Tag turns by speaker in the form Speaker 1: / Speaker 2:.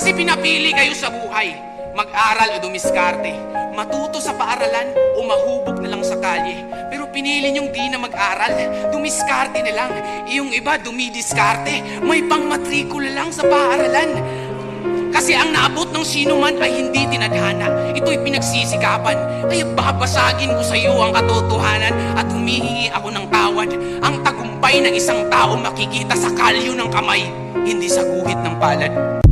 Speaker 1: Kasi pinapili kayo sa buhay, mag-aral o dumiskarte, matuto sa paaralan o mahubog na lang sa kalye. Pero pinili niyong di na mag-aral, dumiskarte na lang. Yung iba dumidiskarte, may pangmatrikula lang sa paaralan. Kasi ang naabot ng sino man ay hindi tinadhana. Ito'y pinagsisikapan. Kaya babasagin ko sa iyo ang katotohanan at humihingi ako ng tawad. Ang tagumpay ng isang tao makikita sa kalyo ng kamay, hindi sa guhit ng palad.